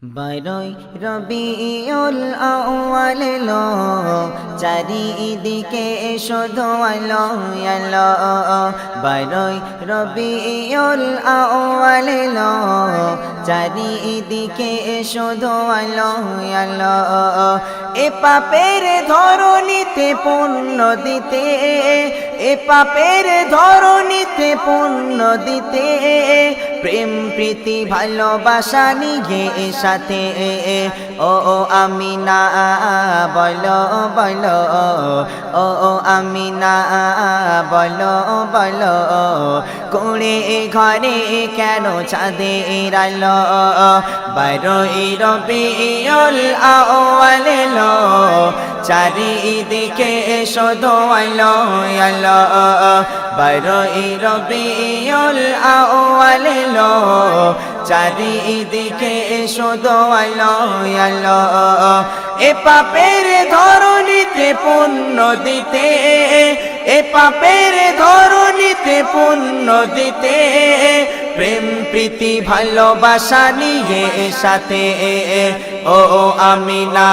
বারোই রবিউল আউয়াল এলো, চারিদিকে শুধু আলো আলো। বারোই রবিউল আউয়াল এলো, চারিদিকে শুধু আলো আলো। এ পাপের ধরণীতে পুণ্য দিতে, এ পাপের ধরণীতে পুণ্য দিতে, প্রেম প্রীতি ভালোবাসা নিয়ে সাথে। ও আমিনা বলো বলো, ও আমিনা বলো বলো, কুড়ে ঘরে কেন চাঁদের আলো? বারোই রবিউল আউয়াল এলো, চারিদিকে শুধু আলো আলো। বারোই রবিউল আউয়াল এলো, চারিদিকে শুধু আলো আলো। এ পাপের ধরণীতে পুণ্য দিতে, এ পাপের ধরণীতে পুণ্য দিতে, প্রেম প্রীতি ভালোবাসা নিয়ে সাথে। ও আমিনা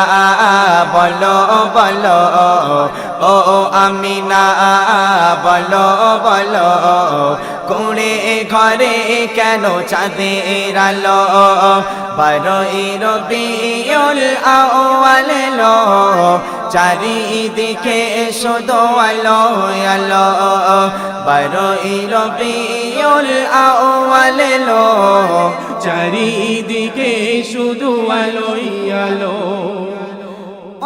বলো বলো, ও আমিনা বলো বলো, কুড়ে ঘরে কেন চাঁদের আলো? বারোই রবিউল আউয়াল এলো, চারিদিকে শুধু আলো আলো। বারোই রবিউল আউয়াল এলো, চারিদিকে শুধু আলোই আলো।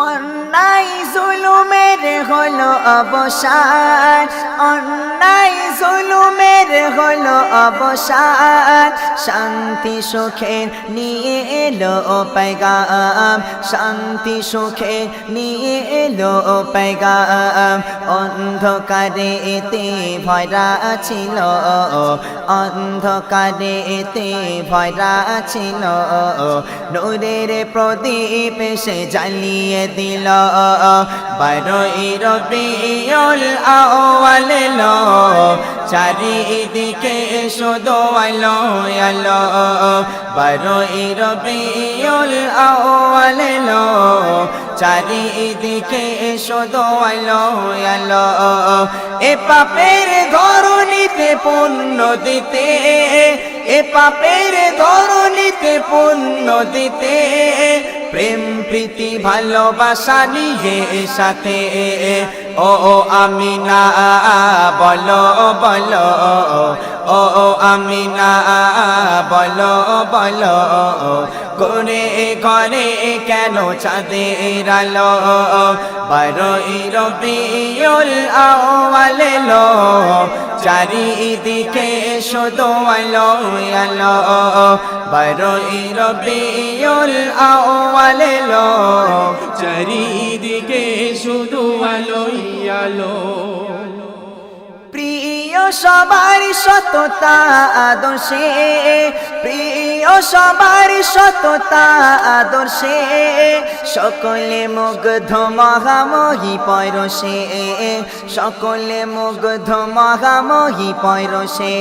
অন্যায় জুলুমের হলো অবসান, অন্যায় জুলুমের হলো অবসান, শান্তি সুখের নিয়ে এলো পেগাম, শান্তি সুখের নিয়ে এলো পেগাম। অন্ধকারে এতে ভরা ছিল, অন্ধকারে এতে ভরা ছিল, নূরের প্রদীপ সে জ্বালিয়ে দিল। বারোই রবিউল আউয়াল এলো, চারিদিকে শুধু আলো আলো। বারোই রবিউল আউয়াল এলো, চারিদিকে শুধু আলো আলো। এ পাপের ধরণীতে পুণ্য দিতে, এ পাপের ধরণীতে পুণ্য দিতে, প্রেম প্রীতি ভালোবাসা নিয়ে সাথে। ও আমিনা বলো বলো, ও আমিনা বলো বলো, কোনে ঘরে কেন চাঁদের আলো? বারোই রবিউল আউয়াল এলো, চারিদিকে শুধু আলো আলো। বারোই রবিউল আউয়াল এলো, চারিদিকে শুধু আলোই আলো। প্রিয় সবার সততা আদর্শে, প্রিয় সবার সততা আদর্শে, সকলে মুগ্ধ মহামোহী পরশে, সকলে মুগ্ধ মহামোহী পরশে।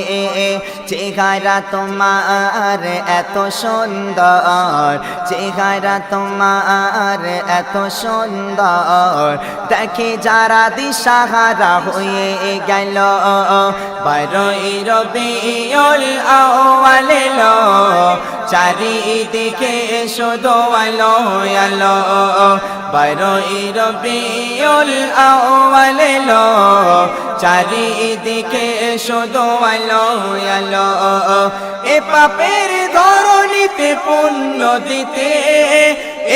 চেহারা তোমার এত সুন্দর, চেহারা তোমার এত সুন্দর, দেখে যারা দিশাহারা হয়ে গেল। বারোই রবিউল আউয়াল এলো, চারিদিকে শুধু আলো আলো। বারোই রবিউল আউয়াল এলো, চারিদিকে শুধু আলো আলো। এ পাপের ধরণীতে পুণ্য দিতে,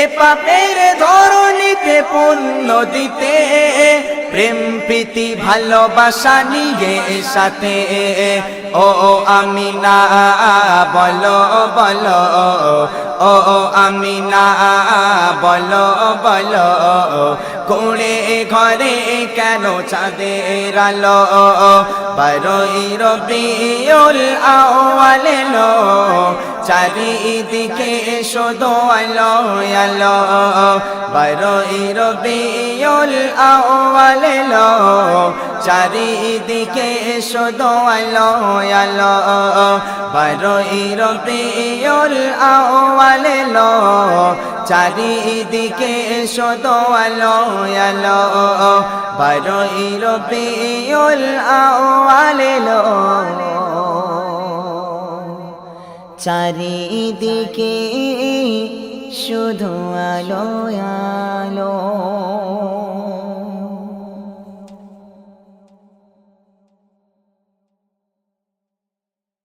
এ পাপের ধরণীতে পুণ্য দিতে, প্রেম প্রীতি ভালোবাসা নিয়ে সাথে। ও আমিনা বলো বলো, ও আমিনা বলো বলো, কুড়ে ঘরে কেন চাঁদের আলো? বারোই রবিউল আউয়াল এলো, চারিদিকে শুধু আলো আলো। বারোই রবিউল আউয়াল এলো, চারিদিকে শুধু আলো আলো। বারোই রবিউল আউয়াল আলো চারিদিকে শুধু আলো আলো বারোই রবিউল আউয়াল এলো চারিদিকে শুধু আলো আলো